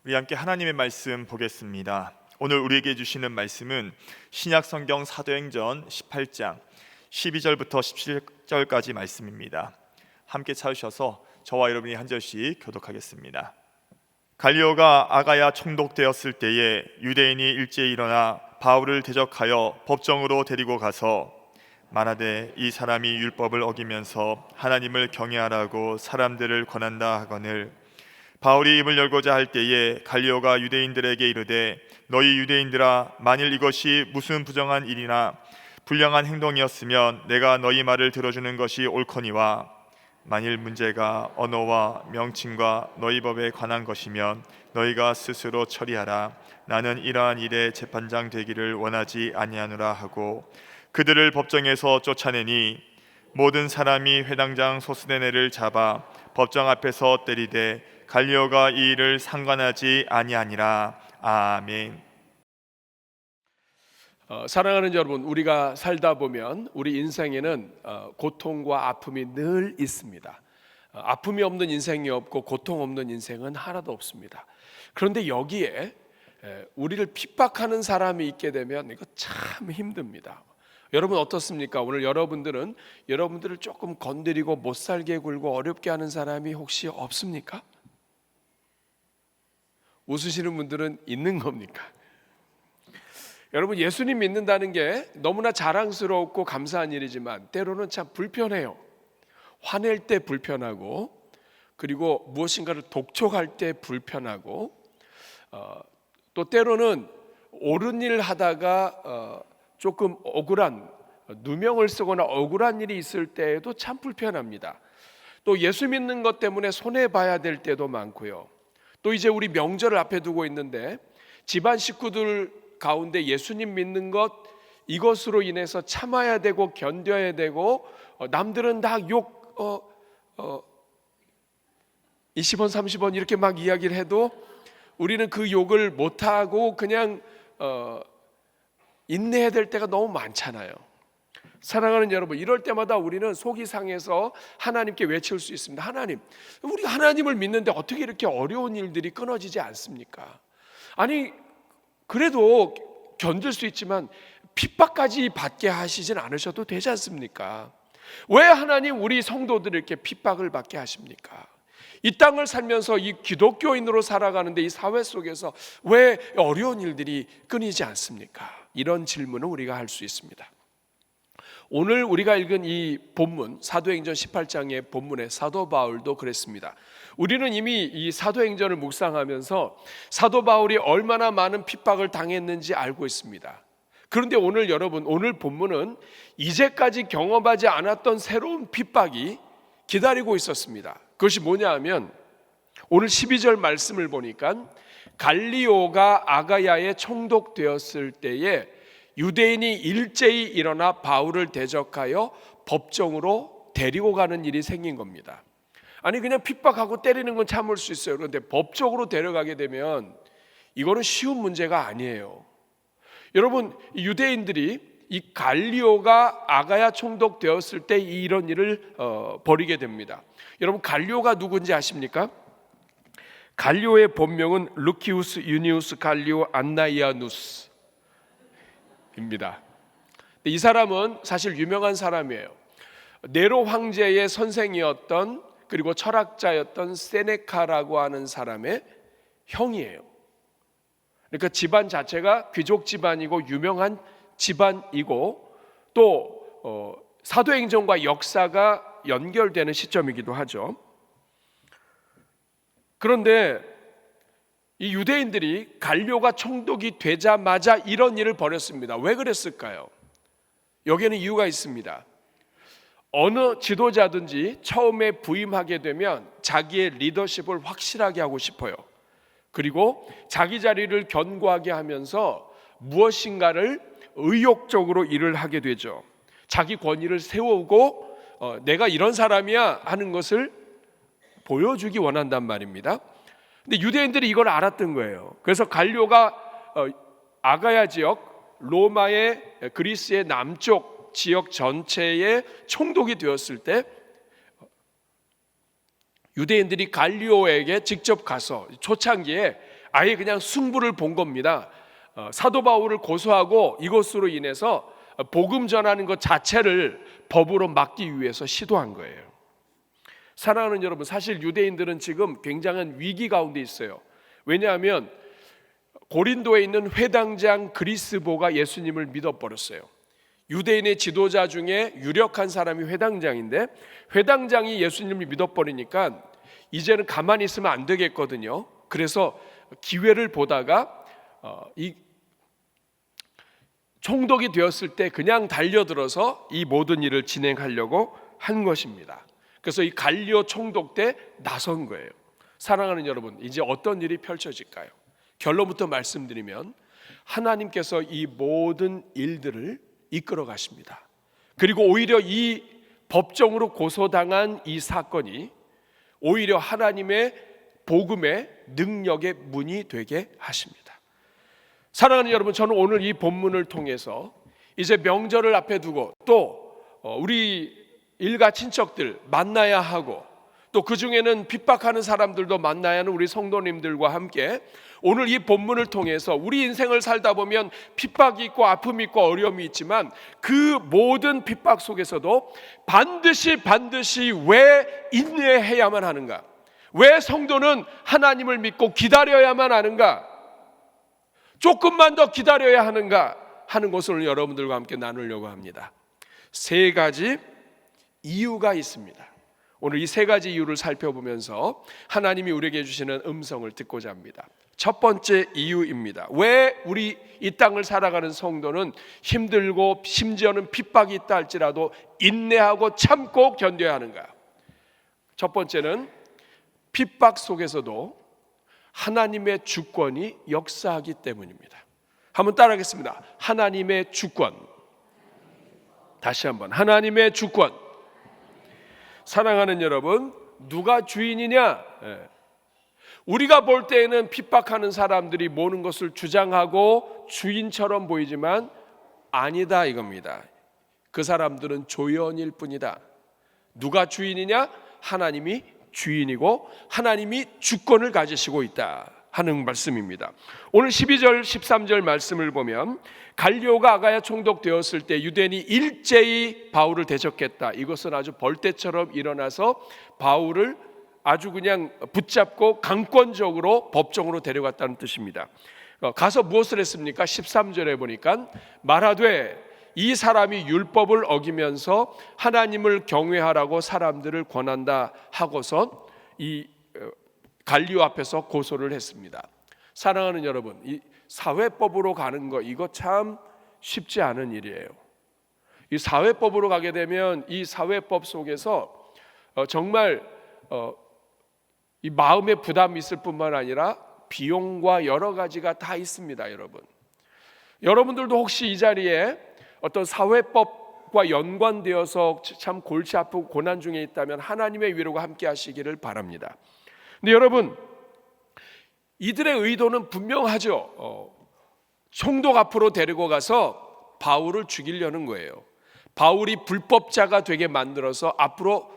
우리 함께 하나님의 말씀 보겠습니다. 오늘 우리에게 주시는 말씀은 신약 성경 사도행전 18장 12절부터 17절까지 말씀입니다. 함께 찾으셔서 저와 여러분이 한 절씩 교독하겠습니다. 갈리오가 아가야 총독되었을 때에 유대인이 일제히 일어나 바울을 대적하여 법정으로 데리고 가서 말하되 이 사람이 율법을 어기면서 하나님을 경외하라고 사람들을 권한다 하거늘 바울이 입을 열고자 할 때에 갈리오가 유대인들에게 이르되 너희 유대인들아 만일 이것이 무슨 부정한 일이나 불량한 행동이었으면 내가 너희 말을 들어주는 것이 옳거니와 만일 문제가 언어와 명칭과 너희 법에 관한 것이면 너희가 스스로 처리하라. 나는 이러한 일에 재판장 되기를 원하지 아니하노라 하고 그들을 법정에서 쫓아내니 모든 사람이 회당장 소스데네를 잡아 법정 앞에서 때리되 갈리오가 이 일을 상관하지 아니하니라. 아멘. 사랑하는 여러분, 우리가 살다 보면 우리 인생에는 고통과 아픔이 늘 있습니다. 아픔이 없는 인생이 없고 고통 없는 인생은 하나도 없습니다. 그런데 여기에 우리를 핍박하는 사람이 있게 되면 이거 참 힘듭니다. 여러분 어떻습니까? 오늘 여러분들을 조금 건드리고 못살게 굴고 어렵게 하는 사람이 혹시 없습니까? 웃으시는 분들은 있는 겁니까? 여러분, 예수님 믿는다는 게 너무나 자랑스럽고 감사한 일이지만 때로는 참 불편해요. 화낼 때 불편하고, 그리고 무엇인가를 독촉할 때 불편하고, 또 때로는 옳은 일을 하다가 조금 억울한, 누명을 쓰거나 억울한 일이 있을 때에도 참 불편합니다. 또 예수 믿는 것 때문에 손해봐야 될 때도 많고요. 또 이제 우리 명절을 앞에 두고 있는데 집안 식구들 가운데 예수님 믿는 것, 이것으로 인해서 참아야 되고 견뎌야 되고, 남들은 다 욕 20원 30원 이렇게 막 이야기를 해도 우리는 그 욕을 못하고 그냥 인내해야 될 때가 너무 많잖아요. 사랑하는 여러분, 이럴 때마다 우리는 속이 상해서 하나님께 외칠 수 있습니다. 하나님, 우리 하나님을 믿는데 어떻게 이렇게 어려운 일들이 끊어지지 않습니까? 아니, 그래도 견딜 수 있지만 핍박까지 받게 하시진 않으셔도 되지 않습니까? 왜 하나님 우리 성도들을 이렇게 핍박을 받게 하십니까? 이 땅을 살면서 이 기독교인으로 살아가는데 이 사회 속에서 왜 어려운 일들이 끊이지 않습니까? 이런 질문을 우리가 할 수 있습니다. 오늘 우리가 읽은 이 본문, 사도행전 18장의 본문에 사도 바울도 그랬습니다. 우리는 이미 이 사도행전을 묵상하면서 사도 바울이 얼마나 많은 핍박을 당했는지 알고 있습니다. 그런데 오늘 여러분, 오늘 본문은 이제까지 경험하지 않았던 새로운 핍박이 기다리고 있었습니다. 그것이 뭐냐 하면 오늘 12절 말씀을 보니까 갈리오가 아가야에 총독되었을 때에 유대인이 일제히 일어나 바울을 대적하여 법정으로 데리고 가는 일이 생긴 겁니다. 아니, 그냥 핍박하고 때리는 건 참을 수 있어요. 그런데 법적으로 데려가게 되면 이거는 쉬운 문제가 아니에요. 여러분, 유대인들이 이 갈리오가 아가야 총독 되었을 때 이런 일을 벌이게 됩니다. 여러분, 갈리오가 누군지 아십니까? 갈리오의 본명은 루키우스 유니우스 갈리오 안나이아누스 입니다. 이 사람은 사실 유명한 사람이에요. 네로 황제의 선생이었던, 그리고 철학자였던 세네카라고 하는 사람의 형이에요. 그러니까 집안 자체가 귀족 집안이고 유명한 집안이고, 또 사도행전과 역사가 연결되는 시점이기도 하죠. 그런데 이 유대인들이 갈리오가 총독이 되자마자 이런 일을 벌였습니다. 왜 그랬을까요? 여기에는 이유가 있습니다. 어느 지도자든지 처음에 부임하게 되면 자기의 리더십을 확실하게 하고 싶어요. 그리고 자기 자리를 견고하게 하면서 무엇인가를 의욕적으로 일을 하게 되죠. 자기 권위를 세우고 내가 이런 사람이야 하는 것을 보여주기 원한단 말입니다. 근데 유대인들이 이걸 알았던 거예요. 그래서 갈리오가 아가야 지역, 로마의 그리스의 남쪽 지역 전체의 총독이 되었을 때 유대인들이 갈리오에게 직접 가서 초창기에 아예 그냥 승부를 본 겁니다. 사도 바울을 고소하고 이것으로 인해서 복음 전하는 것 자체를 법으로 막기 위해서 시도한 거예요. 사랑하는 여러분, 사실 유대인들은 지금 굉장한 위기 가운데 있어요. 왜냐하면 고린도에 있는 회당장 그리스보가 예수님을 믿어버렸어요. 유대인의 지도자 중에 유력한 사람이 회당장인데, 회당장이 예수님을 믿어버리니까 이제는 가만히 있으면 안 되겠거든요. 그래서 기회를 보다가 이 총독이 되었을 때 그냥 달려들어서 이 모든 일을 진행하려고 한 것입니다. 그래서 이 갈리오 총독 때 나선 거예요. 사랑하는 여러분, 이제 어떤 일이 펼쳐질까요? 결론부터 말씀드리면 하나님께서 이 모든 일들을 이끌어 가십니다. 그리고 오히려 이 법정으로 고소당한 이 사건이 오히려 하나님의 복음의 능력의 문이 되게 하십니다. 사랑하는 여러분, 저는 오늘 이 본문을 통해서 이제 명절을 앞에 두고 또 우리 일가 친척들 만나야 하고 또 그 중에는 핍박하는 사람들도 만나야 하는 우리 성도님들과 함께 오늘 이 본문을 통해서 우리 인생을 살다 보면 핍박이 있고 아픔이 있고 어려움이 있지만 그 모든 핍박 속에서도 반드시 왜 인내해야만 하는가? 왜 성도는 하나님을 믿고 기다려야만 하는가? 조금만 더 기다려야 하는가 하는 것을 오늘 여러분들과 함께 나누려고 합니다. 세 가지 이유가 있습니다. 오늘 이 세 가지 이유를 살펴보면서 하나님이 우리에게 주시는 음성을 듣고자 합니다. 첫 번째 이유입니다. 왜 우리 이 땅을 살아가는 성도는 힘들고 심지어는 핍박이 있다 할지라도 인내하고 참고 견뎌야 하는가? 첫 번째는 핍박 속에서도 하나님의 주권이 역사하기 때문입니다. 한번 따라하겠습니다. 하나님의 주권. 다시 한번, 하나님의 주권. 사랑하는 여러분, 누가 주인이냐? 우리가 볼 때에는 핍박하는 사람들이 모든 것을 주장하고 주인처럼 보이지만 아니다 이겁니다. 그 사람들은 조연일 뿐이다. 누가 주인이냐? 하나님이 주인이고 하나님이 주권을 가지시고 있다 하는 말씀입니다. 오늘 12절 13절 말씀을 보면 갈리오가 아가야 총독 되었을 때 유대인이 일제히 바울을 대적했다. 이것은 아주 벌떼처럼 일어나서 바울을 아주 그냥 붙잡고 강권적으로 법정으로 데려갔다는 뜻입니다. 가서 무엇을 했습니까? 13절에 보니까 말하되 이 사람이 율법을 어기면서 하나님을 경외하라고 사람들을 권한다 하고서 이 갈리오 앞에서 고소를 했습니다. 사랑하는 여러분, 이 사회법으로 가는 거 이거 참 쉽지 않은 일이에요. 이 사회법으로 가게 되면 이 사회법 속에서 정말 이 마음의 부담이 있을 뿐만 아니라 비용과 여러 가지가 다 있습니다. 여러분들도 혹시 이 자리에 어떤 사회법과 연관되어서 참 골치 아프고 고난 중에 있다면 하나님의 위로가 함께 하시기를 바랍니다. 근데 여러분, 이들의 의도는 분명하죠. 총독 앞으로 데리고 가서 바울을 죽이려는 거예요. 바울이 불법자가 되게 만들어서 앞으로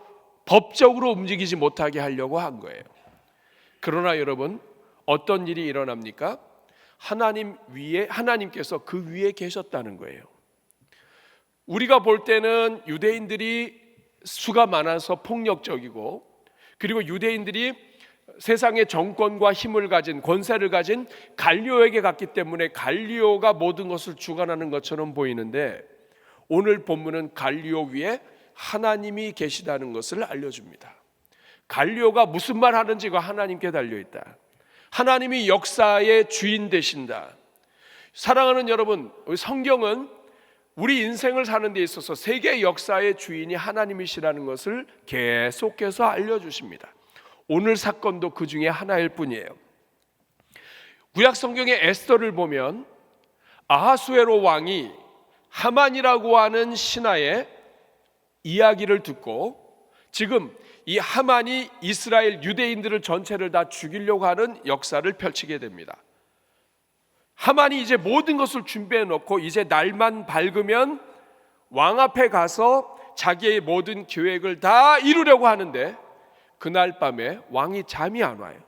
법적으로 움직이지 못하게 하려고 한 거예요. 그러나 여러분, 어떤 일이 일어납니까? 하나님께서 그 위에 계셨다는 거예요. 우리가 볼 때는 유대인들이 수가 많아서 폭력적이고, 그리고 유대인들이 세상의 정권과 힘을 가진, 권세를 가진 갈리오에게 갔기 때문에 갈리오가 모든 것을 주관하는 것처럼 보이는데, 오늘 본문은 갈리오 위에 하나님이 계시다는 것을 알려줍니다. 갈리오가 무슨 말 하는지가 하나님께 달려있다. 하나님이 역사의 주인 되신다. 사랑하는 여러분, 성경은 우리 인생을 사는 데 있어서 세계 역사의 주인이 하나님이시라는 것을 계속해서 알려주십니다. 오늘 사건도 그 중에 하나일 뿐이에요. 구약 성경의 에스더를 보면 아하수에로 왕이 하만이라고 하는 신하의 이야기를 듣고 지금 이 하만이 이스라엘 유대인들을 전체를 다 죽이려고 하는 역사를 펼치게 됩니다. 하만이 이제 모든 것을 준비해 놓고 이제 날만 밝으면 왕 앞에 가서 자기의 모든 계획을 다 이루려고 하는데 그날 밤에 왕이 잠이 안 와요.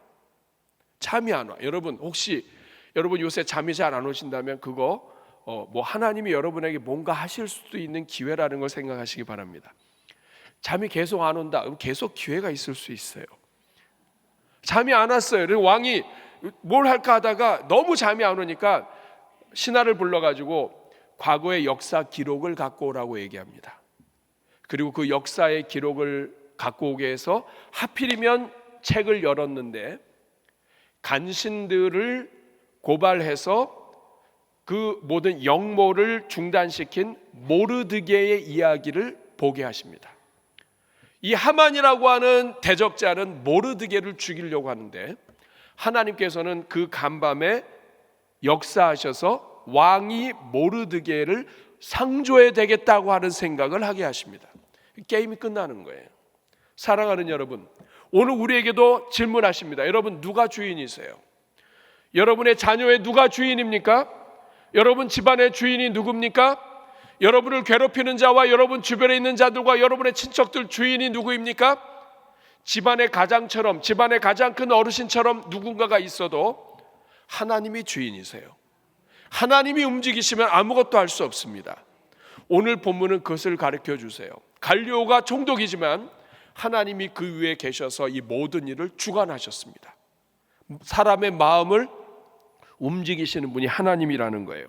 잠이 안 와. 여러분 혹시 여러분 요새 잠이 잘 안 오신다면 그거 뭐 하나님이 여러분에게 뭔가 하실 수도 있는 기회라는 걸 생각하시기 바랍니다. 잠이 계속 안 온다. 그럼 계속 기회가 있을 수 있어요. 잠이 안 왔어요. 그리고 왕이 뭘 할까 하다가 너무 잠이 안 오니까 신하를 불러가지고 과거의 역사 기록을 갖고 오라고 얘기합니다. 그리고 그 역사의 기록을 갖고 오게 해서 하필이면 책을 열었는데 간신들을 고발해서 그 모든 역모를 중단시킨 모르드게의 이야기를 보게 하십니다. 이 하만이라고 하는 대적자는 모르드게를 죽이려고 하는데 하나님께서는 그 간밤에 역사하셔서 왕이 모르드게를 상조해야 되겠다고 하는 생각을 하게 하십니다. 게임이 끝나는 거예요. 사랑하는 여러분, 오늘 우리에게도 질문하십니다. 여러분 누가 주인이세요? 여러분의 자녀의 누가 주인입니까? 여러분 집안의 주인이 누굽니까? 여러분을 괴롭히는 자와 여러분 주변에 있는 자들과 여러분의 친척들 주인이 누구입니까? 집안의 가장처럼, 집안의 가장 큰 어르신처럼 누군가가 있어도 하나님이 주인이세요. 하나님이 움직이시면 아무것도 할 수 없습니다. 오늘 본문은 그것을 가르쳐 주세요. 갈리오가 총독이지만 하나님이 그 위에 계셔서 이 모든 일을 주관하셨습니다. 사람의 마음을 움직이시는 분이 하나님이라는 거예요.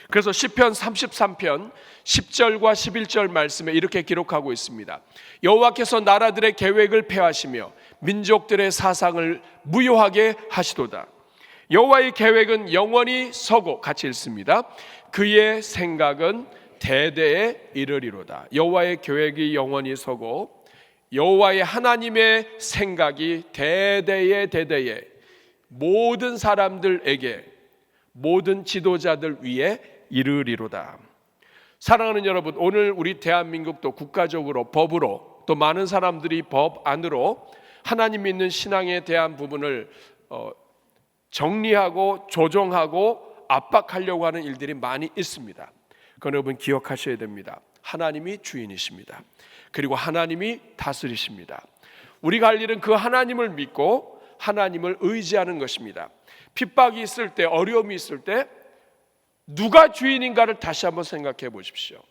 그래서 시편 33편 10절과 11절 말씀에 이렇게 기록하고 있습니다. 여호와께서 나라들의 계획을 폐하시며 민족들의 사상을 무효하게 하시도다. 여호와의 계획은 영원히 서고, 같이 읽습니다. 그의 생각은 대대에 이르리로다. 여호와의 계획이 영원히 서고 여호와의 하나님의 생각이 대대에 모든 사람들에게, 모든 지도자들 위에 이르리로다. 사랑하는 여러분, 오늘 우리 대한민국도 국가적으로 법으로 또 많은 사람들이 법 안으로 하나님 믿는 신앙에 대한 부분을 정리하고 조정하고 압박하려고 하는 일들이 많이 있습니다. 그건 여러분 기억하셔야 됩니다. 하나님이 주인이십니다. 그리고 하나님이 다스리십니다. 우리가 할 일은 그 하나님을 믿고 하나님을 의지하는 것입니다. 핍박이 있을 때, 어려움이 있을 때 누가 주인인가를 다시 한번 생각해 보십시오.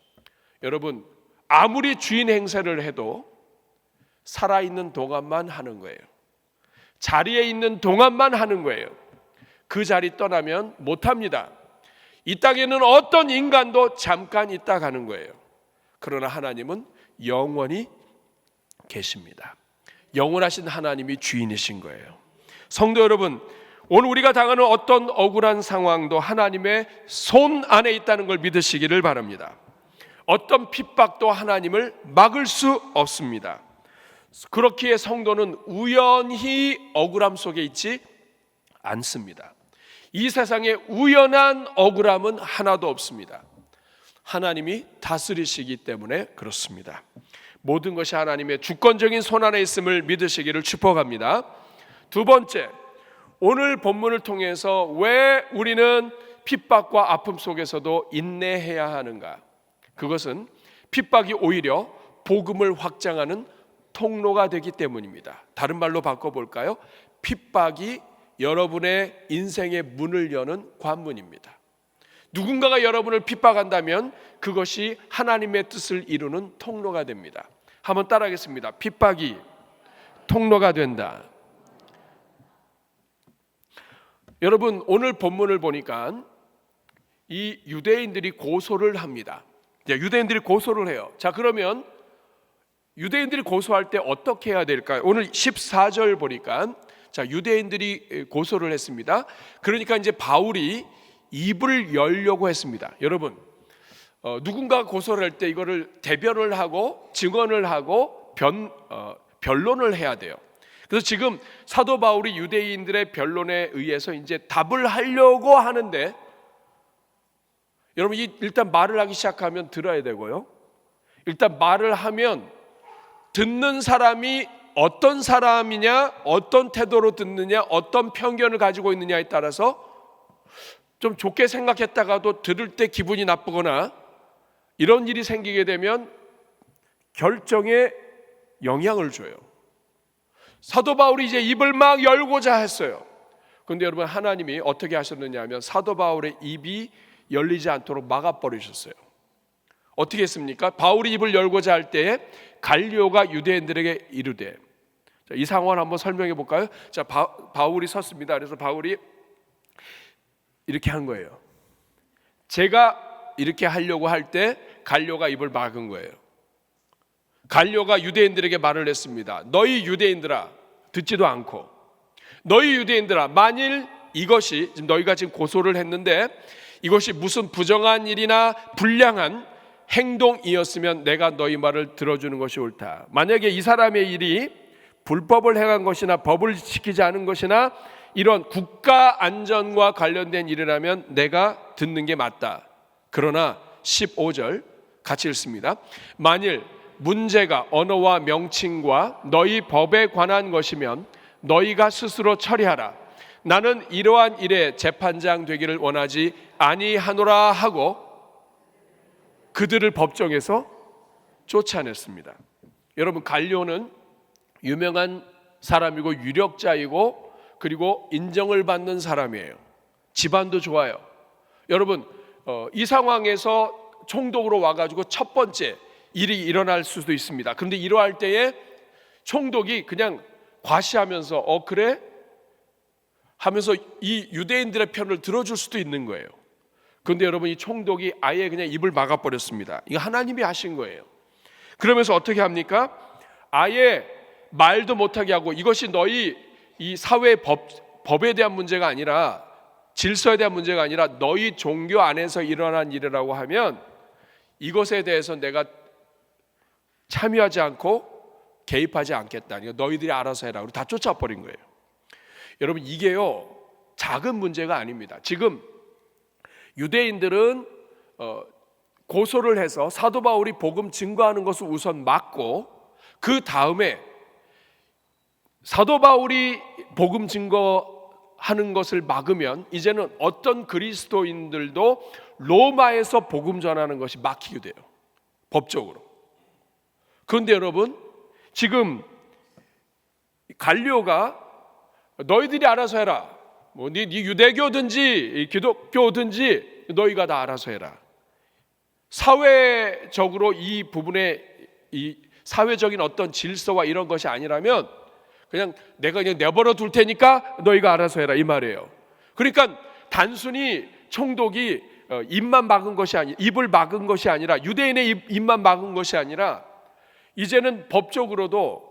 여러분, 아무리 주인 행세를 해도 살아있는 동안만 하는 거예요. 자리에 있는 동안만 하는 거예요. 그 자리 떠나면 못합니다. 이 땅에는 어떤 인간도 잠깐 있다 가는 거예요. 그러나 하나님은 영원히 계십니다. 영원하신 하나님이 주인이신 거예요. 성도 여러분, 오늘 우리가 당하는 어떤 억울한 상황도 하나님의 손 안에 있다는 걸 믿으시기를 바랍니다. 어떤 핍박도 하나님을 막을 수 없습니다. 그렇기에 성도는 우연히 억울함 속에 있지 않습니다. 이 세상에 우연한 억울함은 하나도 없습니다. 하나님이 다스리시기 때문에 그렇습니다. 모든 것이 하나님의 주권적인 손 안에 있음을 믿으시기를 축복합니다. 두 번째, 오늘 본문을 통해서 왜 우리는 핍박과 아픔 속에서도 인내해야 하는가? 그것은 핍박이 오히려 복음을 확장하는 통로가 되기 때문입니다. 다른 말로 바꿔볼까요? 핍박이 여러분의 인생의 문을 여는 관문입니다. 누군가가 여러분을 핍박한다면 그것이 하나님의 뜻을 이루는 통로가 됩니다. 한번 따라하겠습니다. 핍박이 통로가 된다. 여러분, 오늘 본문을 보니까 이 유대인들이 고소를 합니다. 유대인들이 고소를 해요. 자, 그러면 유대인들이 고소할 때 어떻게 해야 될까요? 오늘 14절 보니까 자, 유대인들이 고소를 했습니다. 그러니까 이제 바울이 입을 열려고 했습니다. 여러분, 누군가가 고소를 할 때 이거를 대변을 하고 증언을 하고 변론을 해야 돼요. 그래서 지금 사도 바울이 유대인들의 변론에 의해서 이제 답을 하려고 하는데, 여러분 일단 말을 하기 시작하면 들어야 되고요. 일단 말을 하면 듣는 사람이 어떤 사람이냐, 어떤 태도로 듣느냐, 어떤 편견을 가지고 있느냐에 따라서 좀 좋게 생각했다가도 들을 때 기분이 나쁘거나 이런 일이 생기게 되면 결정에 영향을 줘요. 사도 바울이 이제 입을 막 열고자 했어요. 그런데 여러분 하나님이 어떻게 하셨느냐 하면 사도 바울의 입이 열리지 않도록 막아버리셨어요. 어떻게 했습니까? 바울이 입을 열고자 할 때에 갈리오가 유대인들에게 이르되, 자, 이 상황을 한번 설명해 볼까요? 자, 바울이 섰습니다. 그래서 바울이 이렇게 한 거예요. 제가 이렇게 하려고 할 때 갈리오가 입을 막은 거예요. 갈리오가 유대인들에게 말을 했습니다. 너희 유대인들아, 듣지도 않고, 너희 유대인들아, 만일 이것이 지금 너희가 지금 고소를 했는데 이것이 무슨 부정한 일이나 불량한 행동이었으면 내가 너희 말을 들어주는 것이 옳다. 만약에 이 사람의 일이 불법을 행한 것이나 법을 지키지 않은 것이나 이런 국가 안전과 관련된 일이라면 내가 듣는 게 맞다. 그러나 15절 같이 읽습니다. 만일 문제가 언어와 명칭과 너희 법에 관한 것이면 너희가 스스로 처리하라. 나는 이러한 일에 재판장 되기를 원하지 아니하노라 하고 그들을 법정에서 쫓아냈습니다. 여러분, 갈리오는 유명한 사람이고 유력자이고 그리고 인정을 받는 사람이에요. 집안도 좋아요. 여러분, 이 상황에서 총독으로 와가지고 첫 번째 일이 일어날 수도 있습니다. 그런데 이러할 때에 총독이 그냥 과시하면서 그래? 하면서 이 유대인들의 편을 들어줄 수도 있는 거예요. 그런데 여러분, 이 총독이 아예 그냥 입을 막아버렸습니다. 이거 하나님이 하신 거예요. 그러면서 어떻게 합니까? 아예 말도 못하게 하고, 이것이 너희 이 사회 법에 대한 문제가 아니라, 질서에 대한 문제가 아니라 너희 종교 안에서 일어난 일이라고 하면 이것에 대해서 내가 참여하지 않고 개입하지 않겠다. 너희들이 알아서 해라. 그리고 다 쫓아버린 거예요. 여러분, 이게요 작은 문제가 아닙니다. 지금 유대인들은 고소를 해서 사도 바울이 복음 증거하는 것을 우선 막고, 그 다음에 사도 바울이 복음 증거하는 것을 막으면 이제는 어떤 그리스도인들도 로마에서 복음 전하는 것이 막히게 돼요, 법적으로. 그런데 여러분, 지금 갈리오가 너희들이 알아서 해라. 네 유대교든지 기독교든지 너희가 다 알아서 해라. 사회적으로 이 부분에 이 사회적인 어떤 질서와 이런 것이 아니라면 그냥 내가 그냥 내버려 둘 테니까 너희가 알아서 해라, 이 말이에요. 그러니까 단순히 총독이 입만 막은 것이 아니, 입을 막은 것이 아니라, 유대인의 입만 막은 것이 아니라 이제는 법적으로도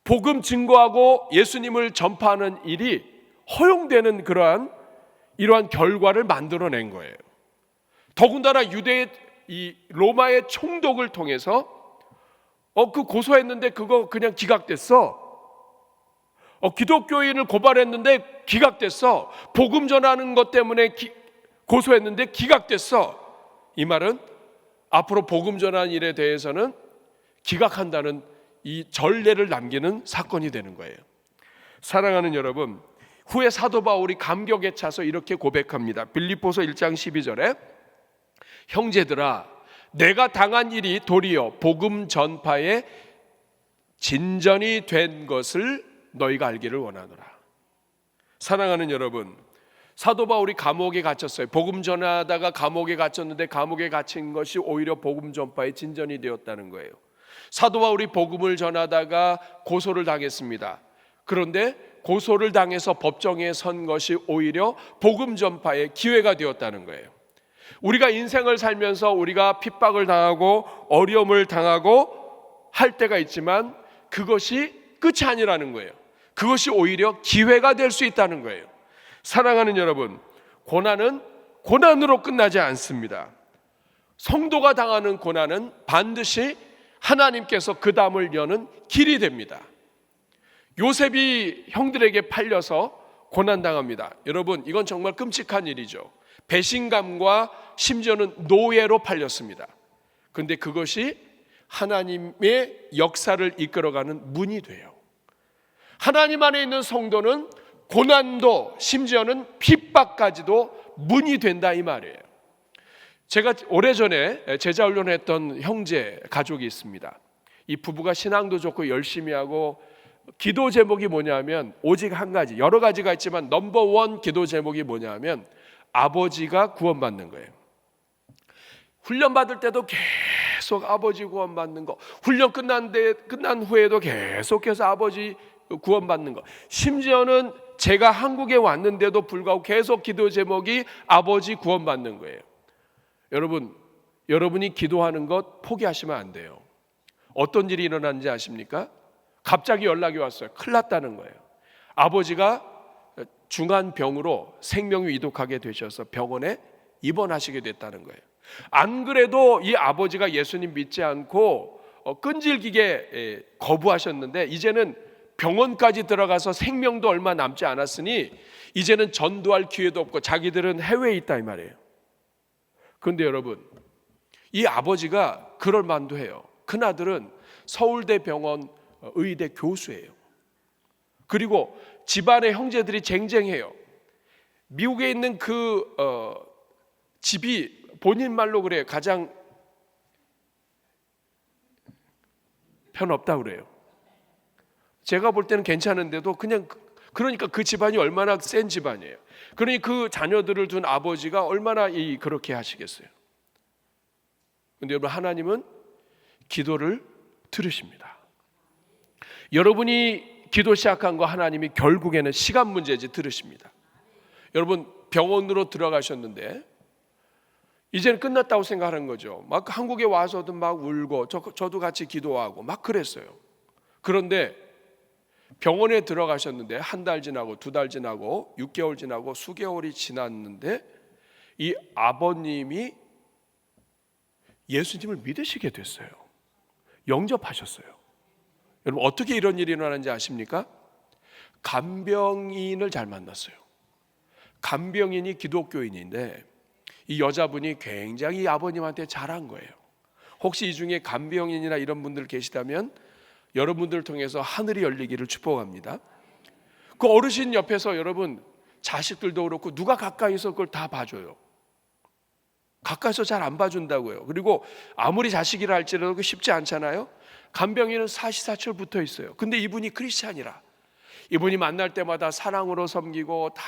복음 증거하고 예수님을 전파하는 일이 허용되는 이러한 결과를 만들어낸 거예요. 더군다나 이 로마의 총독을 통해서 그 고소했는데 그거 그냥 기각됐어. 기독교인을 고발했는데 기각됐어. 복음 전하는 것 때문에 고소했는데 기각됐어. 이 말은 앞으로 복음 전하는 일에 대해서는 기각한다는 이 전례를 남기는 사건이 되는 거예요. 사랑하는 여러분, 후에 사도 바울이 감격에 차서 이렇게 고백합니다. 빌립보서 1장 12절에 형제들아, 내가 당한 일이 도리어 복음 전파의 진전이 된 것을 너희가 알기를 원하노라. 사랑하는 여러분, 사도 바울이 감옥에 갇혔어요. 복음 전하다가 감옥에 갇혔는데 감옥에 갇힌 것이 오히려 복음 전파의 진전이 되었다는 거예요. 사도 바울이 복음을 전하다가 고소를 당했습니다. 그런데 고소를 당해서 법정에 선 것이 오히려 복음 전파의 기회가 되었다는 거예요. 우리가 인생을 살면서 우리가 핍박을 당하고 어려움을 당하고 할 때가 있지만 그것이 끝이 아니라는 거예요. 그것이 오히려 기회가 될 수 있다는 거예요. 사랑하는 여러분, 고난은 고난으로 끝나지 않습니다. 성도가 당하는 고난은 반드시 하나님께서 그 담을 여는 길이 됩니다. 요셉이 형들에게 팔려서 고난당합니다. 여러분, 이건 정말 끔찍한 일이죠. 배신감과 심지어는 노예로 팔렸습니다. 그런데 그것이 하나님의 역사를 이끌어가는 문이 돼요. 하나님 안에 있는 성도는 고난도 심지어는 핍박까지도 문이 된다, 이 말이에요. 제가 오래전에 제자훈련을 했던 형제 가족이 있습니다. 이 부부가 신앙도 좋고 열심히 하고 기도 제목이 뭐냐면 오직 한 가지, 여러 가지가 있지만 넘버원 기도 제목이 뭐냐면 아버지가 구원받는 거예요. 훈련 받을 때도 계속 아버지 구원받는 거, 훈련 끝난 후에도 계속해서 아버지 구원받는 거, 심지어는 제가 한국에 왔는데도 불구하고 계속 기도 제목이 아버지 구원받는 거예요. 여러분, 여러분이 기도하는 것 포기하시면 안 돼요. 어떤 일이 일어났는지 아십니까? 갑자기 연락이 왔어요. 큰일 났다는 거예요. 아버지가 중한 병으로 생명이 위독하게 되셔서 병원에 입원하시게 됐다는 거예요. 안 그래도 이 아버지가 예수님 믿지 않고 끈질기게 거부하셨는데 이제는 병원까지 들어가서 생명도 얼마 남지 않았으니 이제는 전도할 기회도 없고 자기들은 해외에 있다 이 말이에요. 그런데 여러분, 이 아버지가 그럴 만도 해요. 큰아들은 서울대병원 의대 교수예요. 그리고 집안의 형제들이 쟁쟁해요. 미국에 있는 그 집이 본인 말로 그래요. 가장 편없다 그래요. 제가 볼 때는 괜찮은데도 그러니까 그 집안이 얼마나 센 집안이에요. 그러니 그 자녀들을 둔 아버지가 얼마나 그렇게 하시겠어요. 그런데 여러분, 하나님은 기도를 들으십니다. 여러분이 기도 시작한 거 하나님이 결국에는 시간 문제지 들으십니다. 여러분, 병원으로 들어가셨는데 이제는 끝났다고 생각하는 거죠. 막 한국에 와서도 막 울고 저도 같이 기도하고 막 그랬어요. 그런데 병원에 들어가셨는데 한 달 지나고 두 달 지나고 6개월 지나고 수개월이 지났는데 이 아버님이 예수님을 믿으시게 됐어요. 영접하셨어요. 여러분, 어떻게 이런 일이 일어나는지 아십니까? 간병인을 잘 만났어요. 간병인이 기독교인인데 이 여자분이 굉장히 아버님한테 잘한 거예요. 혹시 이 중에 간병인이나 이런 분들 계시다면 여러분들을 통해서 하늘이 열리기를 축복합니다. 그 어르신 옆에서 여러분, 자식들도 그렇고 누가 가까이서 그걸 다 봐줘요. 가까이서 잘 안 봐준다고요. 그리고 아무리 자식이라 할지라도 쉽지 않잖아요. 간병인은 사시사철 붙어 있어요. 근데 이분이 크리스찬이라 이분이 만날 때마다 사랑으로 섬기고 다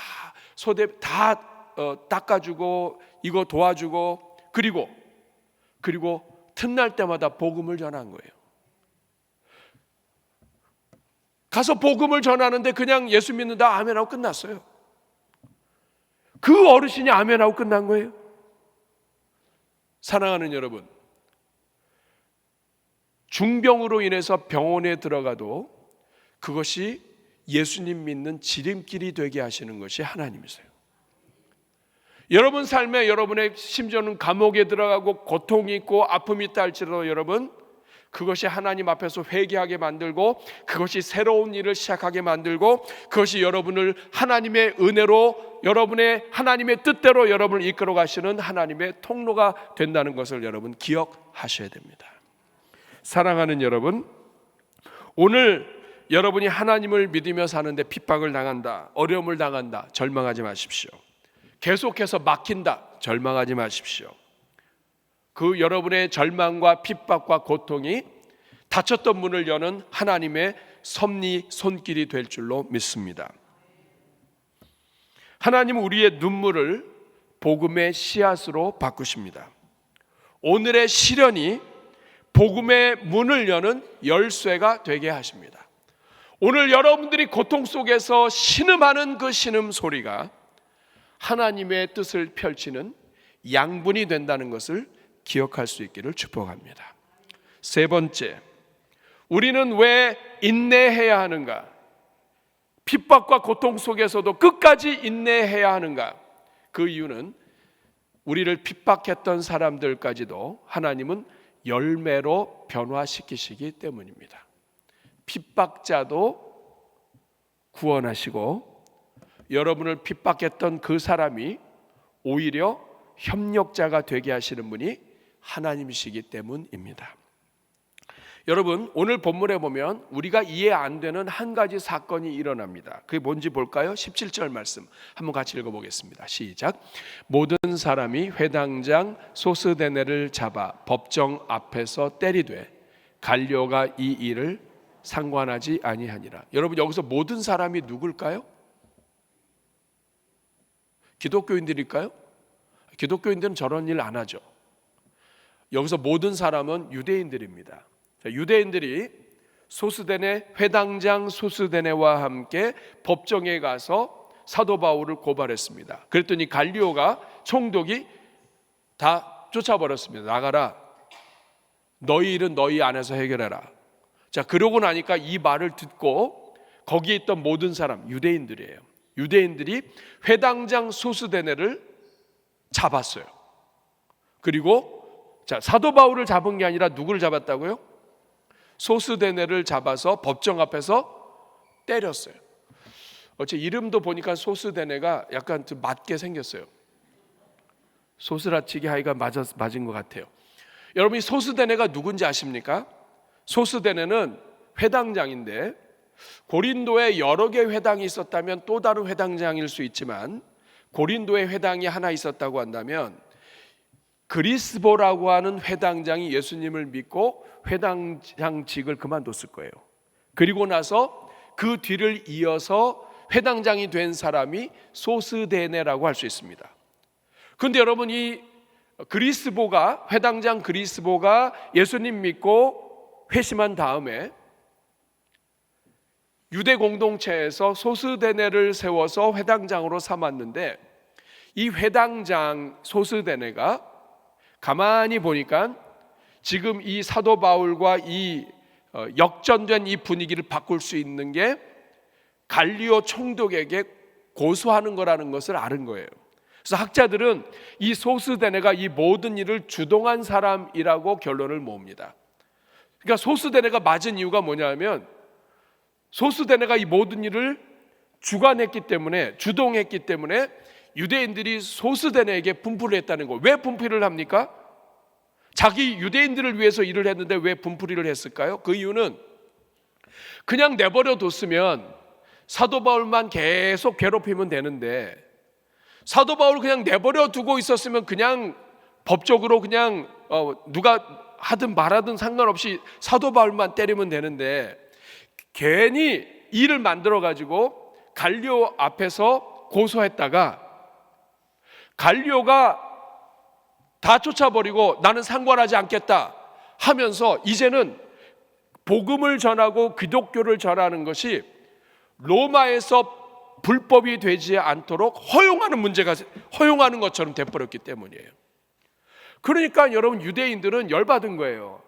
소대 다 닦아주고 이거 도와주고 그리고 틈날 때마다 복음을 전한 거예요. 가서 복음을 전하는데 그냥 예수 믿는다 아멘하고 끝났어요. 그 어르신이 아멘하고 끝난 거예요. 사랑하는 여러분, 중병으로 인해서 병원에 들어가도 그것이 예수님 믿는 지름길이 되게 하시는 것이 하나님이세요. 여러분 삶에 여러분의 심지어는 감옥에 들어가고 고통이 있고 아픔이 있다 할지라도 여러분, 그것이 하나님 앞에서 회개하게 만들고 그것이 새로운 일을 시작하게 만들고 그것이 여러분을 하나님의 은혜로 여러분의 하나님의 뜻대로 여러분을 이끌어 가시는 하나님의 통로가 된다는 것을 여러분 기억하셔야 됩니다. 사랑하는 여러분, 오늘 여러분이 하나님을 믿으며 사는데 핍박을 당한다, 어려움을 당한다, 절망하지 마십시오. 계속해서 막힌다, 절망하지 마십시오. 그 여러분의 절망과 핍박과 고통이 닫혔던 문을 여는 하나님의 섭리 손길이 될 줄로 믿습니다. 하나님은 우리의 눈물을 복음의 씨앗으로 바꾸십니다. 오늘의 시련이 복음의 문을 여는 열쇠가 되게 하십니다. 오늘 여러분들이 고통 속에서 신음하는 그 신음 소리가 하나님의 뜻을 펼치는 양분이 된다는 것을 기억할 수 있기를 축복합니다. 세 번째, 우리는 왜 인내해야 하는가? 핍박과 고통 속에서도 끝까지 인내해야 하는가? 그 이유는 우리를 핍박했던 사람들까지도 하나님은 열매로 변화시키시기 때문입니다. 핍박자도 구원하시고 여러분을 핍박했던 그 사람이 오히려 협력자가 되게 하시는 분이 하나님이시기 때문입니다. 여러분, 오늘 본문에 보면 우리가 이해 안 되는 한 가지 사건이 일어납니다. 그게 뭔지 볼까요? 17절 말씀 한번 같이 읽어보겠습니다. 시작. 모든 사람이 회당장 소스데네를 잡아 법정 앞에서 때리되 갈리오가 이 일을 상관하지 아니하니라. 여러분, 여기서 모든 사람이 누굴까요? 기독교인들일까요? 기독교인들은 저런 일 안 하죠. 여기서 모든 사람은 유대인들입니다. 유대인들이 소스데네 회당장 소스데네와 함께 법정에 가서 사도 바울을 고발했습니다. 그랬더니 갈리오가 총독이 다 쫓아버렸습니다. 나가라. 너희 일은 너희 안에서 해결해라. 자, 그러고 나니까 이 말을 듣고 거기에 있던 모든 사람, 유대인들이에요. 유대인들이 회당장 소스데네를 잡았어요. 그리고 자, 사도 바울을 잡은 게 아니라 누구를 잡았다고요? 소스데네를 잡아서 법정 앞에서 때렸어요. 어째 이름도 보니까 소스데네가 약간 좀 맞게 생겼어요. 소스라치기 하기가 맞은 것 같아요. 여러분, 이 소스데네가 누군지 아십니까? 소스데네는 회당장인데 고린도에 여러 개 회당이 있었다면 또 다른 회당장일 수 있지만 고린도에 회당이 하나 있었다고 한다면 그리스보라고 하는 회당장이 예수님을 믿고 회당장직을 그만뒀을 거예요. 그리고 나서 그 뒤를 이어서 회당장이 된 사람이 소스데네라고 할 수 있습니다. 그런데 여러분, 이 그리스보가, 회당장 그리스보가 예수님 믿고 회심한 다음에 유대 공동체에서 소스데네를 세워서 회당장으로 삼았는데 이 회당장 소스데네가 가만히 보니까 지금 이 사도 바울과 이 역전된 이 분위기를 바꿀 수 있는 게 갈리오 총독에게 고소하는 거라는 것을 아는 거예요. 그래서 학자들은 이 소스데네가 이 모든 일을 주동한 사람이라고 결론을 모읍니다. 그러니까 소스데네가 맞은 이유가 뭐냐면 소스데네가 이 모든 일을 주관했기 때문에, 주동했기 때문에 유대인들이 소스데네에게 분풀을 했다는 거예요. 왜 분풀을 합니까? 자기 유대인들을 위해서 일을 했는데 왜 분풀이를 했을까요? 그 이유는 그냥 내버려 뒀으면 사도 바울만 계속 괴롭히면 되는데 사도 바울 그냥 내버려 두고 있었으면 그냥 법적으로 그냥 누가 하든 말하든 상관없이 사도 바울만 때리면 되는데 괜히 일을 만들어 가지고 갈리오 앞에서 고소했다가 갈리오가 다 쫓아버리고 나는 상관하지 않겠다 하면서 이제는 복음을 전하고 기독교를 전하는 것이 로마에서 불법이 되지 않도록 허용하는 것처럼 돼버렸기 때문이에요. 그러니까 여러분, 유대인들은 열받은 거예요.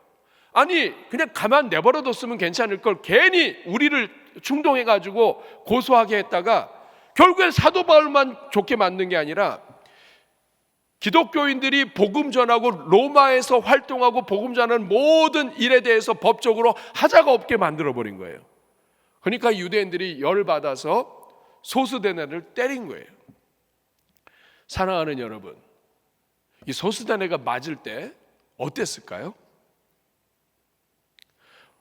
아니, 그냥 가만 내버려뒀으면 괜찮을 걸 괜히 우리를 충동해가지고 고소하게 했다가 결국엔 사도 바울만 좋게 만든 게 아니라 기독교인들이 복음 전하고 로마에서 활동하고 복음 전하는 모든 일에 대해서 법적으로 하자가 없게 만들어버린 거예요. 그러니까 유대인들이 열받아서 소스데네를 때린 거예요. 사랑하는 여러분, 이 소스데네가 맞을 때 어땠을까요?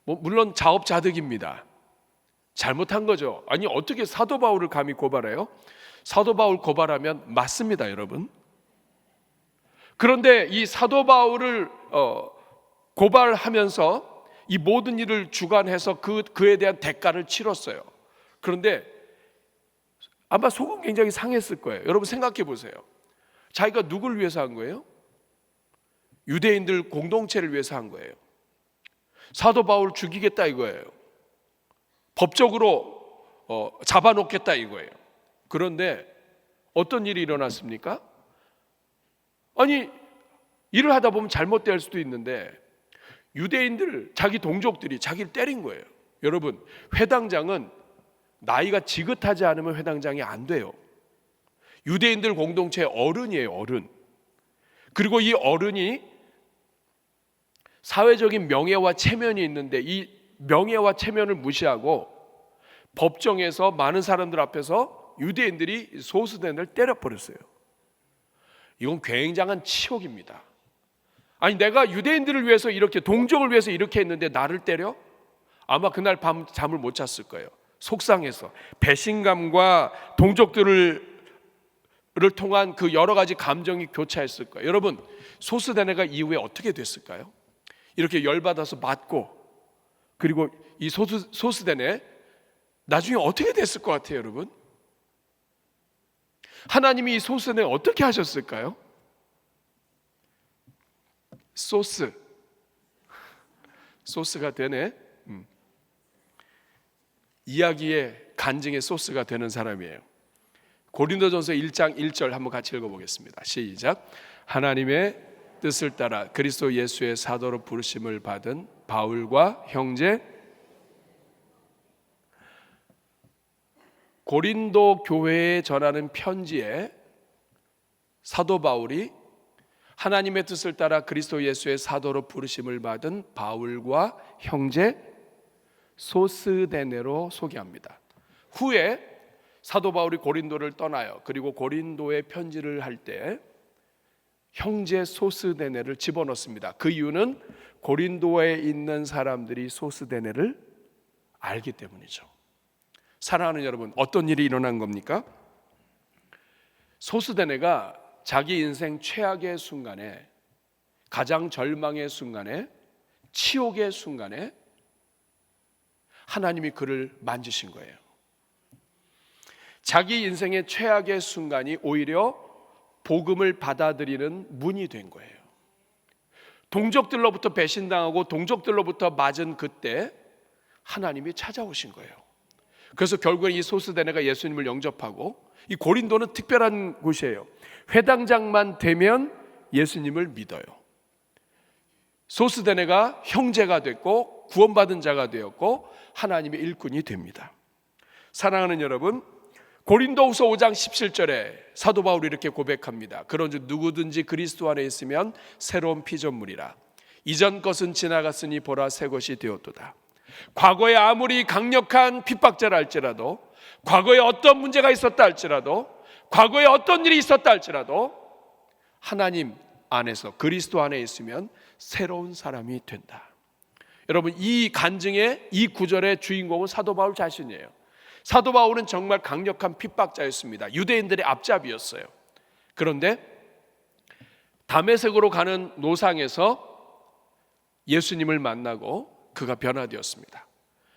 물론 자업자득입니다. 잘못한 거죠. 아니, 어떻게 사도 바울을 감히 고발해요? 사도 바울 고발하면 맞습니다, 여러분. 그런데 이 사도 바울을 고발하면서 이 모든 일을 주관해서 그에 대한 대가를 치렀어요. 그런데 아마 속은 굉장히 상했을 거예요. 여러분 생각해 보세요. 자기가 누굴 위해서 한 거예요? 유대인들 공동체를 위해서 한 거예요. 사도 바울 죽이겠다 이거예요. 법적으로 잡아놓겠다 이거예요. 그런데 어떤 일이 일어났습니까? 아니, 일을 하다 보면 잘못될 수도 있는데 유대인들, 자기 동족들이 자기를 때린 거예요. 여러분, 회당장은 나이가 지긋하지 않으면 회당장이 안 돼요. 유대인들 공동체의 어른이에요, 어른. 그리고 이 어른이 사회적인 명예와 체면이 있는데 이 명예와 체면을 무시하고 법정에서 많은 사람들 앞에서 유대인들이 소스데네를 때려버렸어요. 이건 굉장한 치욕입니다. 아니, 내가 유대인들을 위해서 이렇게, 동족을 위해서 이렇게 했는데 나를 때려? 아마 그날 밤 잠을 못 잤을 거예요. 속상해서 배신감과 동족들을 통한 그 여러 가지 감정이 교차했을 거예요. 여러분, 소스데네가 이후에 어떻게 됐을까요? 이렇게 열받아서 맞고 그리고 이 소스대네 나중에 어떻게 됐을 것 같아요, 여러분? 하나님이 이 소스대네 어떻게 하셨을까요? 소스가 되네. 이야기의 간증의 소스가 되는 사람이에요. 고린도전서 1장 1절 한번 같이 읽어보겠습니다. 시작. 하나님의 뜻을 따라 그리스도 예수의 사도로 부르심을 받은 바울과 형제, 고린도 교회에 전하는 편지에 사도 바울이 하나님의 뜻을 따라 그리스도 예수의 사도로 부르심을 받은 바울과 형제 소스데네로 소개합니다. 후에 사도 바울이 고린도를 떠나요. 그리고 고린도에 편지를 할 때 형제 소스데네를 집어넣습니다. 그 이유는 고린도에 있는 사람들이 소스데네를 알기 때문이죠. 사랑하는 여러분, 어떤 일이 일어난 겁니까? 소스데네가 자기 인생 최악의 순간에, 가장 절망의 순간에, 치욕의 순간에 하나님이 그를 만지신 거예요. 자기 인생의 최악의 순간이 오히려 복음을 받아들이는 문이 된 거예요. 동족들로부터 배신당하고 동족들로부터 맞은 그때 하나님이 찾아오신 거예요. 그래서 결국엔 이 소스데네가 예수님을 영접하고, 이 고린도는 특별한 곳이에요. 회당장만 되면 예수님을 믿어요. 소스데네가 형제가 됐고 구원받은 자가 되었고 하나님의 일꾼이 됩니다. 사랑하는 여러분, 고린도후서 5장 17절에 사도 바울이 이렇게 고백합니다. 그런즉 누구든지 그리스도 안에 있으면 새로운 피조물이라. 이전 것은 지나갔으니 보라 새 것이 되었도다. 과거에 아무리 강력한 핍박자라 할지라도, 과거에 어떤 문제가 있었다 할지라도, 과거에 어떤 일이 있었다 할지라도 하나님 안에서, 그리스도 안에 있으면 새로운 사람이 된다. 여러분, 이 간증의 이 구절의 주인공은 사도 바울 자신이에요. 사도 바울은 정말 강력한 핍박자였습니다. 유대인들의 앞잡이였어요. 그런데 다메섹으로 가는 노상에서 예수님을 만나고 그가 변화되었습니다.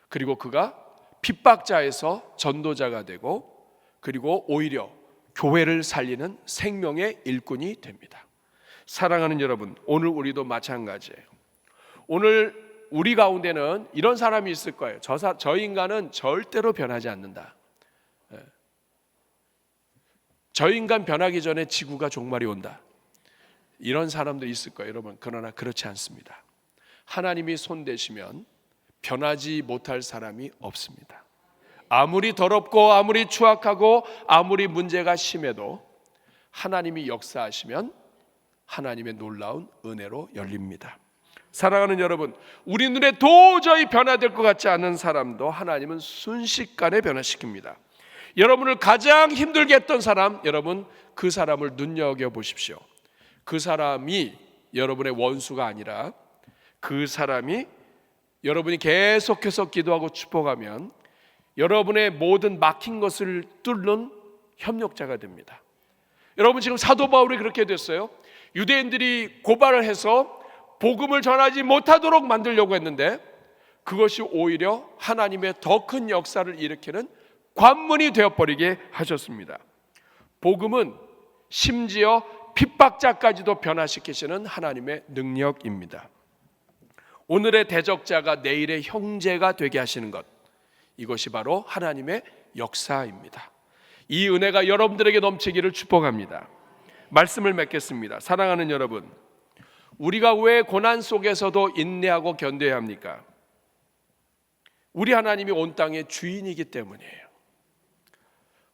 그리고 그가 핍박자에서 전도자가 되고, 그리고 오히려 교회를 살리는 생명의 일꾼이 됩니다. 사랑하는 여러분, 오늘 우리도 마찬가지예요. 오늘 우리 가운데는 이런 사람이 있을 거예요. 저 인간은 절대로 변하지 않는다. 저 인간 변하기 전에 지구가 종말이 온다. 이런 사람도 있을 거예요, 여러분. 그러나 그렇지 않습니다. 하나님이 손대시면 변하지 못할 사람이 없습니다. 아무리 더럽고 아무리 추악하고 아무리 문제가 심해도 하나님이 역사하시면 하나님의 놀라운 은혜로 열립니다. 사랑하는 여러분, 우리 눈에 도저히 변화될 것 같지 않은 사람도 하나님은 순식간에 변화시킵니다. 여러분을 가장 힘들게 했던 사람, 여러분 그 사람을 눈여겨보십시오. 그 사람이 여러분의 원수가 아니라 그 사람이 여러분이 계속해서 기도하고 축복하면 여러분의 모든 막힌 것을 뚫는 협력자가 됩니다. 여러분, 지금 사도 바울이 그렇게 됐어요. 유대인들이 고발을 해서 복음을 전하지 못하도록 만들려고 했는데 그것이 오히려 하나님의 더 큰 역사를 일으키는 관문이 되어버리게 하셨습니다. 복음은 심지어 핍박자까지도 변화시키시는 하나님의 능력입니다. 오늘의 대적자가 내일의 형제가 되게 하시는 것, 이것이 바로 하나님의 역사입니다. 이 은혜가 여러분들에게 넘치기를 축복합니다. 말씀을 맺겠습니다. 사랑하는 여러분, 우리가 왜 고난 속에서도 인내하고 견뎌야 합니까? 우리 하나님이 온 땅의 주인이기 때문이에요.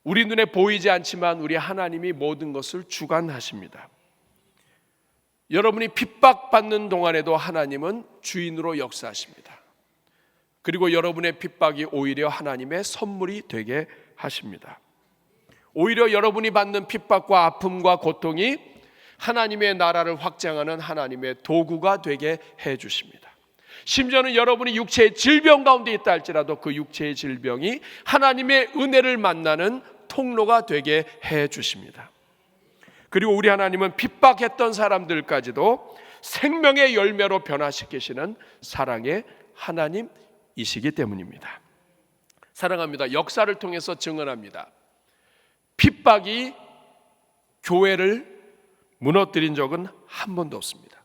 우리 눈에 보이지 않지만 우리 하나님이 모든 것을 주관하십니다. 여러분이 핍박받는 동안에도 하나님은 주인으로 역사하십니다. 그리고 여러분의 핍박이 오히려 하나님의 선물이 되게 하십니다. 오히려 여러분이 받는 핍박과 아픔과 고통이 하나님의 나라를 확장하는 하나님의 도구가 되게 해 주십니다. 심지어는 여러분이 육체의 질병 가운데 있다 할지라도 그 육체의 질병이 하나님의 은혜를 만나는 통로가 되게 해 주십니다. 그리고 우리 하나님은 핍박했던 사람들까지도 생명의 열매로 변화시키시는 사랑의 하나님이십니다. 이시기 때문입니다. 사랑합니다. 역사를 통해서 증언합니다. 핍박이 교회를 무너뜨린 적은 한 번도 없습니다.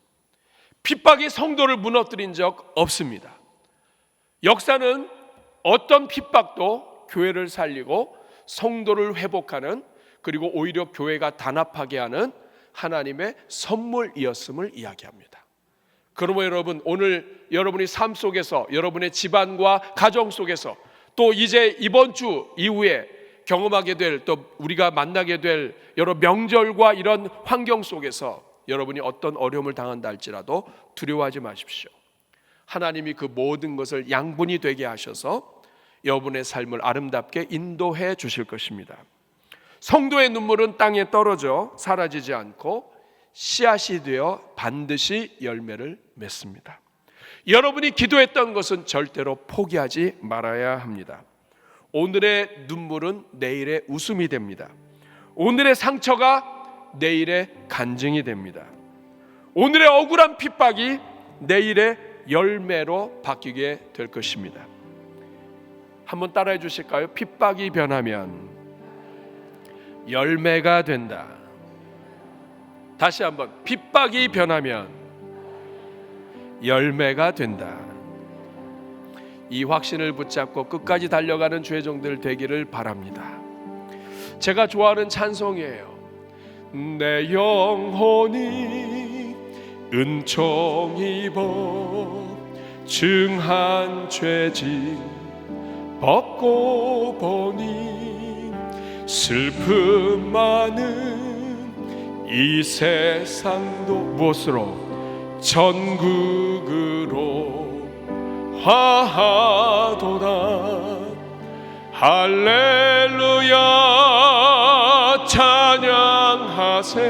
핍박이 성도를 무너뜨린 적 없습니다. 역사는 어떤 핍박도 교회를 살리고 성도를 회복하는, 그리고 오히려 교회가 단합하게 하는 하나님의 선물이었음을 이야기합니다. 그러므로 여러분, 오늘 여러분의 삶 속에서, 여러분의 집안과 가정 속에서, 또 이제 이번 주 이후에 경험하게 될, 또 우리가 만나게 될 여러 명절과 이런 환경 속에서 여러분이 어떤 어려움을 당한다 할지라도 두려워하지 마십시오. 하나님이 그 모든 것을 양분이 되게 하셔서 여러분의 삶을 아름답게 인도해 주실 것입니다. 성도의 눈물은 땅에 떨어져 사라지지 않고 씨앗이 되어 반드시 열매를 맺습니다. 여러분이 기도했던 것은 절대로 포기하지 말아야 합니다. 오늘의 눈물은 내일의 웃음이 됩니다. 오늘의 상처가 내일의 간증이 됩니다. 오늘의 억울한 핍박이 내일의 열매로 바뀌게 될 것입니다. 한번 따라해 주실까요? 핍박이 변하면 열매가 된다. 다시 한번, 핍박이 변하면 열매가 된다. 이 확신을 붙잡고 끝까지 달려가는 주의 종들 되기를 바랍니다. 제가 좋아하는 찬송이에요. 내 영혼이 은총 입어 증한 죄짐 벗고 보니 슬픔 많은 이 세상도 무엇으로 전국으로 화하도다. 할렐루야 찬양하세.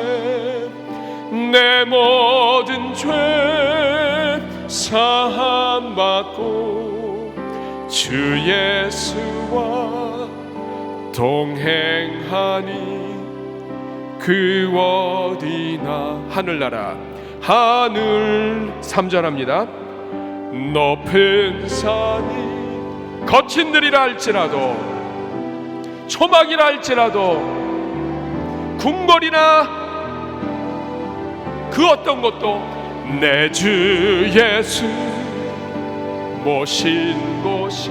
내 모든 죄 사함 받고 주 예수와 동행하니 그 어디나 하늘나라 하늘 3절합니다. 높은 산이 거친 들이라 할지라도 초막이라 할지라도 궁궐이나 그 어떤 것도 내 주 예수 모신 곳이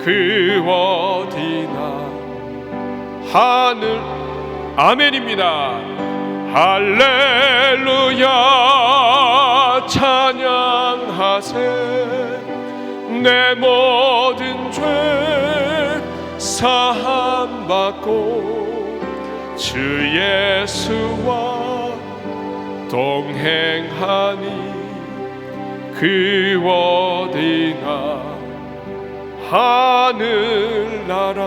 그 어디나 하늘 아멘입니다. 할렐루야 찬양하세. 내 모든 죄 사함 받고 주 예수와 동행하니 그 어디나 하늘나라.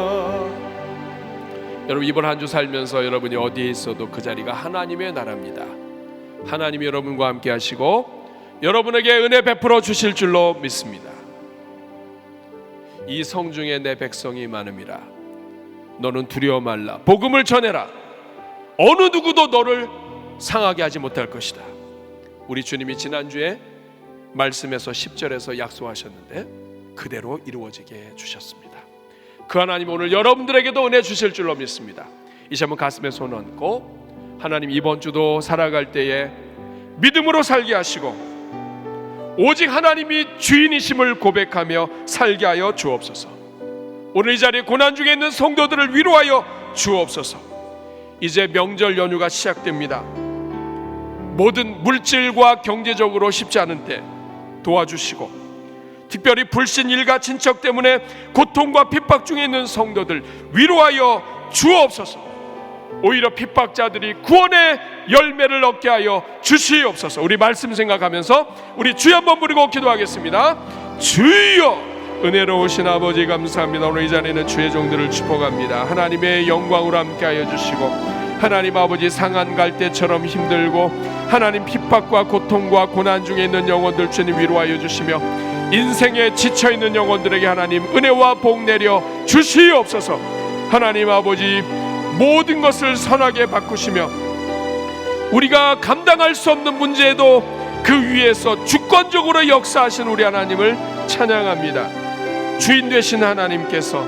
여러분, 이번 한 주 살면서 여러분이 어디에 있어도 그 자리가 하나님의 나라입니다. 하나님이 여러분과 함께 하시고 여러분에게 은혜 베풀어 주실 줄로 믿습니다. 이 성중에 내 백성이 많음이라 너는 두려워 말라. 복음을 전해라. 어느 누구도 너를 상하게 하지 못할 것이다. 우리 주님이 지난주에 말씀에서 10절에서 약속하셨는데 그대로 이루어지게 해주셨습니다. 그 하나님 오늘 여러분들에게도 은혜 주실 줄로 믿습니다. 이제 한번 가슴에 손 얹고 하나님 이번 주도 살아갈 때에 믿음으로 살게 하시고 오직 하나님이 주인이심을 고백하며 살게 하여 주옵소서. 오늘 이 자리에 고난 중에 있는 성도들을 위로하여 주옵소서. 이제 명절 연휴가 시작됩니다. 모든 물질과 경제적으로 쉽지 않은 때 도와주시고 특별히 불신 일가 친척 때문에 고통과 핍박 중에 있는 성도들 위로하여 주옵소서. 오히려 핍박자들이 구원의 열매를 얻게 하여 주시옵소서. 우리 말씀 생각하면서 우리 주여 한번 부르고 기도하겠습니다. 주여, 은혜로우신 아버지 감사합니다. 오늘 이 자리에는 주의 종들을 축복합니다. 하나님의 영광으로 함께하여 주시고 하나님 아버지 상한 갈 때처럼 힘들고 하나님 핍박과 고통과 고난 중에 있는 영혼들 주님 위로하여 주시며 인생에 지쳐있는 영혼들에게 하나님 은혜와 복 내려 주시옵소서. 하나님 아버지 모든 것을 선하게 바꾸시며 우리가 감당할 수 없는 문제에도 그 위에서 주권적으로 역사하신 우리 하나님을 찬양합니다. 주인 되신 하나님께서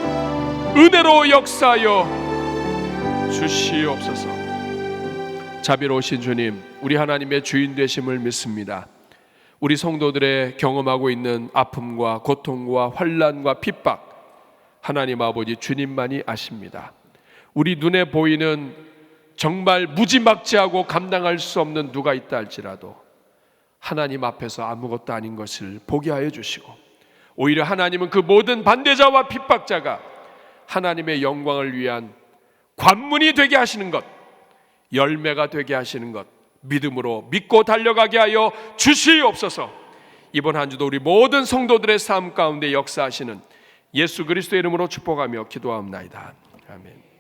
은혜로 역사하여 주시옵소서. 자비로우신 주님, 우리 하나님의 주인 되심을 믿습니다. 우리 성도들의 경험하고 있는 아픔과 고통과 환난과 핍박, 하나님 아버지 주님만이 아십니다. 우리 눈에 보이는 정말 무지막지하고 감당할 수 없는 누가 있다 할지라도 하나님 앞에서 아무것도 아닌 것을 보게 하여 주시고, 오히려 하나님은 그 모든 반대자와 핍박자가 하나님의 영광을 위한 관문이 되게 하시는 것, 열매가 되게 하시는 것 믿음으로 믿고 달려가게 하여 주시옵소서. 이번 한 주도 우리 모든 성도들의 삶 가운데 역사하시는 예수 그리스도의 이름으로 축복하며 기도하옵나이다. 아멘.